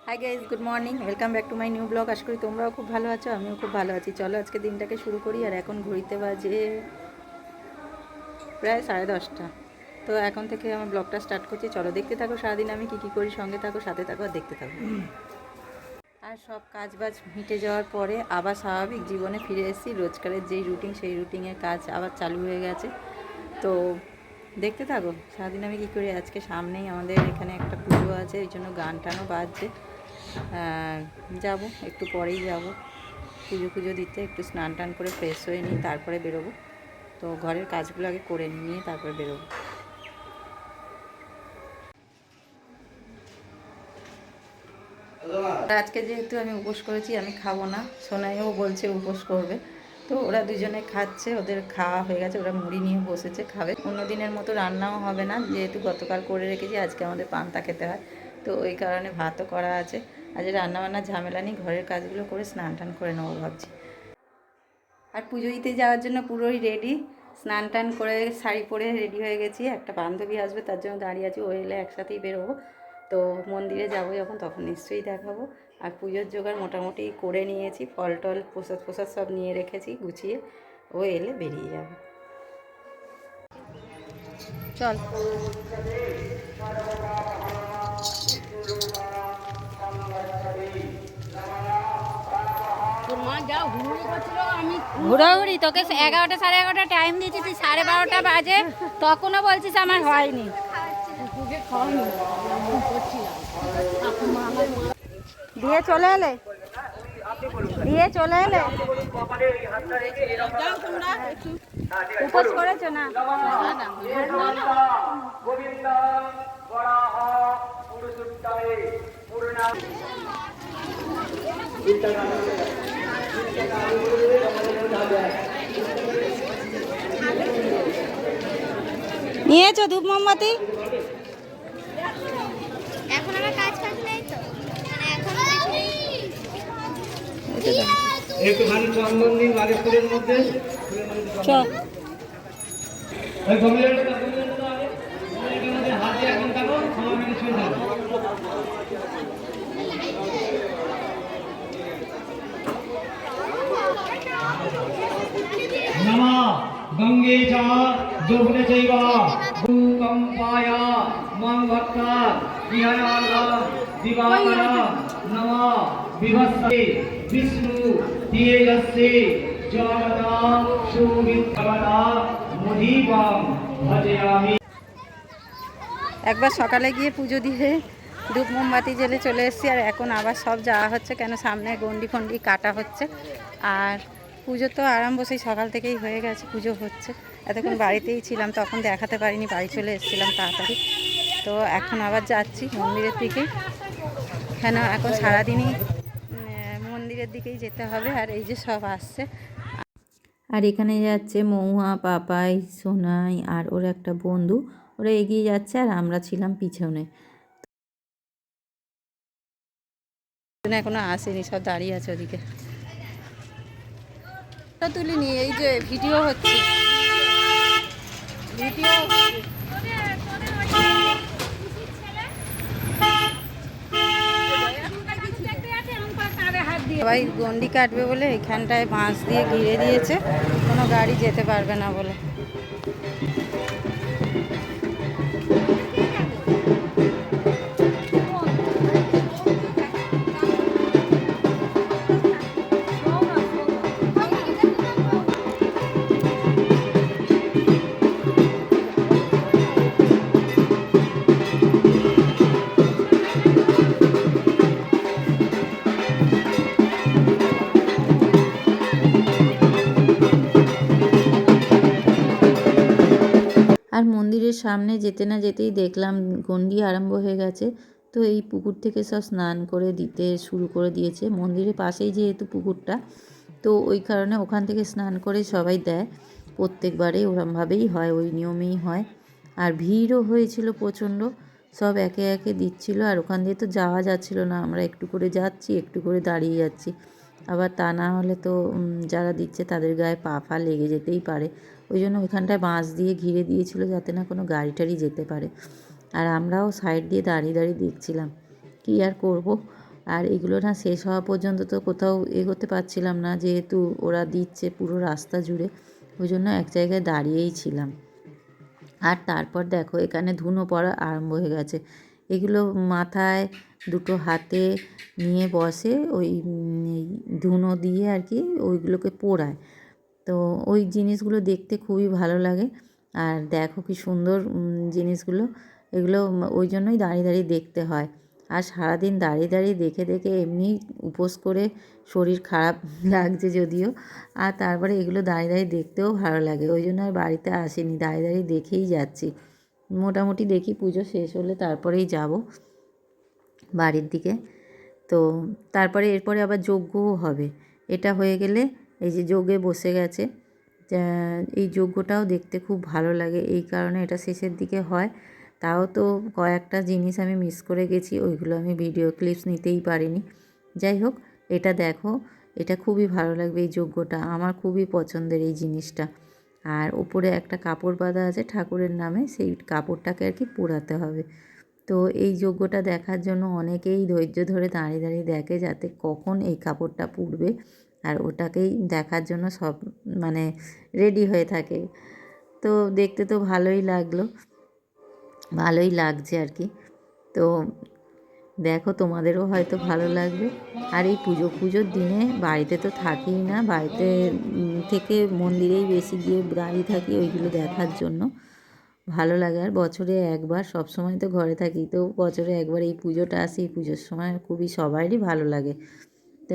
High guys, good morning, welcome back to my new blog. আশা করি তোমরাও খুব ভালো আছো, আমিও খুব ভালো আছি। চলো আজকে দিনটাকে শুরু করি। আর এখন ঘড়িতে বাজে প্রায় 10:30। তো এখন থেকে আমার ব্লগটা স্টার্ট করছি। চলো দেখতে থাকো সারাদিন আমি কী কী করি, সঙ্গে থাকো, সাথে থাকো আর দেখতে থাকো। আর সব কাজ বাজ মিটে যাওয়ার পরে আবার স্বাভাবিক জীবনে ফিরে এসেছি। রোজকারের যেই রুটিন, সেই রুটিনের কাজ আবার চালু হয়ে গেছে। তো দেখতে থাকো সারাদিন আমি কী করি। আজকে সামনেই আমাদের এখানে একটা পুজো আছে, ওই জন্য গান টানও বাজছে। যাব, একটু পরেই যাব পুজো পুজো দিতে। একটু স্নান টান করে ফ্রেশ হয়ে নিই, তারপরে বেরোবো। তো ঘরের কাজগুলো আগে করে নিয়ে তারপরে বেরোবো। আজকে যেহেতু আমি উপোস করেছি, আমি খাবো না। সোনাইও বলছে উপোস করবে, তো ওরা দুজনে খাচ্ছে। ওদের খাওয়া হয়ে গেছে, ওরা মুড়ি নিয়ে বসেছে, খাবে। অন্য দিনের মতো রান্নাও হবে না, যেহেতু গতকাল করে রেখেছি। আজকে আমাদের পান্তা খেতে হয়, তো ওই কারণে ভাতও করা আছে। আজ রান্নাবান্নার ঝামেলা নেই, ঘরের কাজগুলো করে স্নান টান করে নেবো ভাবছি। আর পুজো দিতে যাওয়ার জন্য পুরোই রেডি। স্নান টান করে শাড়ি পরে রেডি হয়ে গেছি। একটা বান্ধবী আসবে, তার জন্য দাঁড়িয়ে আছি। ও এলে একসাথেই বেরোবো। তো মন্দিরে যাবো যখন, তখন নিশ্চয়ই দেখাবো। আর পুজোর জোগাড় মোটামুটি করে নিয়েছি, ফল টল প্রসাদ প্রসাদ সব নিয়ে রেখেছি গুছিয়ে। ও এলে বেরিয়ে যাবে। চল। ঘুরাঘুরি তোকে 11টা 11:30 টাইম দিয়েছি, তুই 12:30 বাজে তখনও বলছিস আমার হয়নি। দিয়ে চলে এলে, দিয়ে চলে এলে। উপোস করেছো না? নিয়েছো ধূপ মোমবাতি? এখন আমার কাজ ফাজ নেই তো, মানে এখন একটু ভালো চন্দন দিন বাড়ি ফুলের মধ্যে। চল। ওই গমিলাটা হাতে এখন থাকো, সবাই মিলে ছুঁয়ে থাকো। নমঃ গঙ্গে চ যমুনে চৈব ভূকম্পায় মং ভক্তা বিহারাল দিবাকর নমঃ বিভস্তে বিষ্ণু তেজস্তে জগতা সুবিদ্যা মুধিবং ভজয়ামি। একবার সকালে গিয়ে পুজো দিয়ে ধূপ মোমবাতি জেলে চলে এসেছি। আর এখন আবার সব যাওয়া হচ্ছে, কেন সামনে গন্ডি ফন্ডি কাটা হচ্ছে। আর পুজো তো আরম্ভ সেই সকাল থেকেই হয়ে গেছে, পুজো হচ্ছে। এতক্ষণ বাড়িতেই ছিলাম, তখন দেখাতে পারিনি, বাড়ি চলে এসেছিলাম তাড়াতাড়ি। তো এখন আবার যাচ্ছি মন্দিরের দিকেই, কেন এখন সারাদিনই মন্দিরের দিকেই যেতে হবে। আর এই যে সব আসছে। আর এখানে যাচ্ছে মৌহা, পাপাই, সোনাই আর ওর একটা বন্ধু। ওরা এগিয়ে যাচ্ছে আর আমরা ছিলাম পিছনে। এখনো আসেনি, সব দাঁড়িয়ে আছে ওদিকে। তুলিনি, এই যে ভিডিও হচ্ছে, ভিডিও সবাই গন্ডি কাটবে বলে এখানটায় বাঁশ দিয়ে ঘিরে দিয়েছে, কোনো গাড়ি যেতে পারবে না বলে। আর মন্দিরের সামনে যেতে না যেতেই দেখলাম গন্ডি আরম্ভ হয়ে গেছে। তো এই পুকুর থেকে সব স্নান করে দিতে শুরু করে দিয়েছে। মন্দিরের পাশেই যেহেতু পুকুরটা, তো ওই কারণে ওখান থেকে স্নান করে সবাই দেয়। প্রত্যেকবারেই ওরমভাবেই হয়, ওই নিয়মেই হয়। আর ভিড়ও হয়েছিল প্রচণ্ড, সব একে একে দিচ্ছিল। আর ওখান দিয়ে তো যাওয়া যাচ্ছিল না, আমরা একটু করে যাচ্ছি, একটু করে দাঁড়িয়ে যাচ্ছি। আবার তা না হলে তো যারা দিচ্ছে তাদের গায়ে পা ফা লেগে যেতেই পারে। ওই জন্য ওইখানটায় বাঁশ দিয়ে ঘিরে দিয়েছিল, যাতে না কোনো গাড়ি টাড়ি যেতে পারে। আর আমরাও সাইড দিয়ে দাঁড়িয়ে দাঁড়িয়ে দেখছিলাম, কী আর করব, আর এগুলো না শেষ হওয়া পর্যন্ত তো কোথাও এগোতে পারছিলাম না, যেহেতু ওরা দিচ্ছে পুরো রাস্তা জুড়ে, ওই জন্য এক জায়গায় দাঁড়িয়েই ছিলাম। আর তারপর দেখো এখানে ধুনো পড়া আরম্ভ হয়ে গেছে। এগুলো মাথায় দুটো হাতে নিয়ে বসে ওই এই ধুনো দিয়ে আর কি ওইগুলোকে পোড়ায়। তো ওই জিনিসগুলো দেখতে খুবই ভালো লাগে। আর দেখো কি সুন্দর জিনিসগুলো, এগুলো ওই জন্যই দাঁড়িয়ে দাঁড়িয়ে দেখতে হয়। আর সারাদিন দাঁড়িয়ে দাঁড়িয়ে দেখে দেখে এমনি উপোস করে শরীর খারাপ লাগছে যদিও, আর তারপরে এগুলো দাঁড়িয়ে দাঁড়িয়ে দেখতেও ভালো লাগে, ওই জন্য আর বাড়িতে আসিনি, দাঁড়িয়ে দাঁড়িয়ে দেখেই যাচ্ছি। মোটামুটি দেখি পুজো শেষ হলে তারপরেই যাব বাড়ির দিকে। তো তারপরে এরপরে আবার যজ্ঞও হবে, এটা হয়ে গেলে এই যে যজ্ঞে বসে গেছে। এই যজ্ঞটাও দেখতে খুব ভালো লাগে, এই কারণে এটা শেষের দিকে হয়। তাও তো কয়েকটা জিনিস আমি মিস করে গেছি, ওইগুলো আমি ভিডিও ক্লিপস নিতেই পারিনি। যাই হোক, এটা দেখো, এটা খুবই ভালো লাগবে, এই যজ্ঞটা আমার খুবই পছন্দের এই জিনিসটা। আর উপরে একটা কাপড় বাঁধা আছে ঠাকুরের নামে, সেই কাপড়টাকে আর কি পোড়াতে হবে। তো এই যজ্ঞটা দেখার জন্য অনেকেই ধৈর্য ধরে দাঁড়িয়ে দাঁড়িয়ে দেখে, যাতে কখন এই কাপড়টা পুড়বে, আর ওটাকেই দেখার জন্য সব মানে রেডি হয়ে থাকে। তো দেখতে তো ভালোই লাগলো, ভালোই লাগছে আর কি। তো দেখো তোমাদেরও হয়তো ভালো লাগবে। আর এই পুজোর দিনে বাড়িতে তো থাকিই না, বাড়িতে থেকে মন্দিরেই বেশি গিয়ে দাঁড়িয়ে থাকি ওইগুলো দেখার জন্য, ভালো লাগে। আর বছরে একবার, সব সময় তো ঘরে থাকি, তো বছরে একবার এই পুজোটা আসে, এই পুজোর সময় খুবই সবারই ভালো লাগে। তো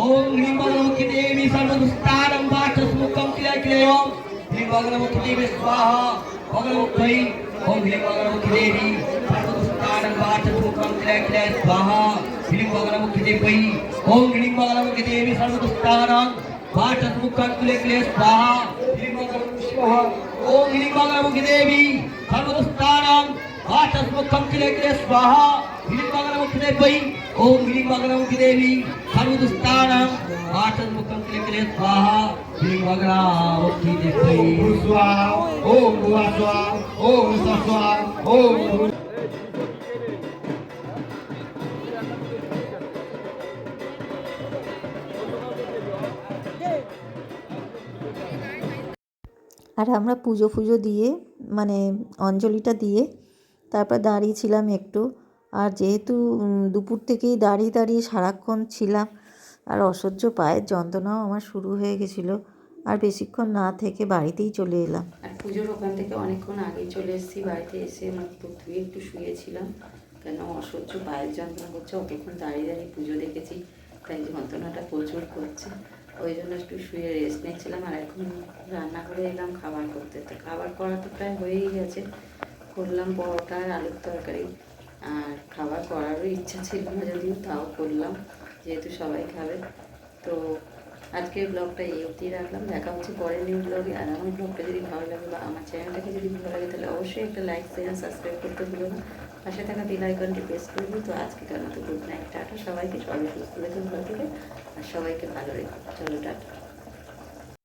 ओम ह्रीं भगवती देवी सर्वदुष्टारं वाचस्मुखं क्रियाक्रियं ह्रीं भगवती देवी स्वाहा भगवती ओम ह्रीं भगवती देवी सर्वदुष्टारं वाचस्मुखं क्रियाक्रियं स्वाहा ह्रीं भगवती देवी ओम ह्रीं भगवती देवी सर्वदुष्टारं वाचस्मुखं क्रियाक्रियं स्वाहा ह्रीं भगवती स्वाहा ओम ह्रीं भगवती देवी सर्वदुष्टारं वाचस्मुखं क्रियाक्रियं स्वाहा ह्रीं भगवती देवी ओम ह्रीं भगवती देवी सर्वदुष्टानां वाचस्मुखं क्रियाक्रियं स्वाहा ह्रीं भगवती देवी स्वाहा ओम भुवा स्वाहा ओम स्वाहा ओम। আর আমরা পুজো দিয়ে মানে অঞ্জলিটা দিয়ে তারপর দাঁড়িয়েছিলাম একটু। আর যেহেতু দুপুর থেকেই দাঁড়িয়ে দাঁড়িয়ে সারাক্ষণ ছিলাম, আর অসহ্য পায়ের যন্ত্রণাও আমার শুরু হয়ে গেছিলো, আর বেশিক্ষণ না থেকে বাড়িতেই চলে এলাম। আর পুজোর ওখান থেকে অনেকক্ষণ আগেই চলে এসেছি, বাড়িতে এসে মাত্র একটু শুয়েছিলাম, কেন অসহ্য পায়ের যন্ত্রণা করছে, অতক্ষণ দাঁড়িয়ে দাঁড়িয়ে পুজো দেখেছি, তাই যন্ত্রণাটা প্রচুর করছে, ওই জন্য একটু শুয়ে রেস্ট নিচ্ছিলাম। আর এখন রান্না করে এলাম খাবার করতে। তো খাবার করা তো প্রায় হয়েই গেছে, করলাম পরোটা আর আলুর তরকারি। আর খাবার করারও ইচ্ছা ছিল না যদিও, তাও করলাম যেহেতু সবাই খাবে। তো আজকের ব্লগটা এই অবধি রাখলাম, দেখা হচ্ছে পরের নিউ ব্লগে। আর আমার ব্লগটা যদি ভালো লাগে বা আমার চ্যানেলটাকে যদি ভালো লাগে, তাহলে অবশ্যই একটা লাইক শেয়ার সাবস্ক্রাইব করতে ভুলো না, পাশে থাকা বেল আইকনটি প্রেস করবো। তো আজকে কেন তো গুড নাইট, টাটা সবাইকে, সবাই সুস্থ রেখে ভালো থেকে, আর সবাইকে ভালো রেখো, চলো টাটা।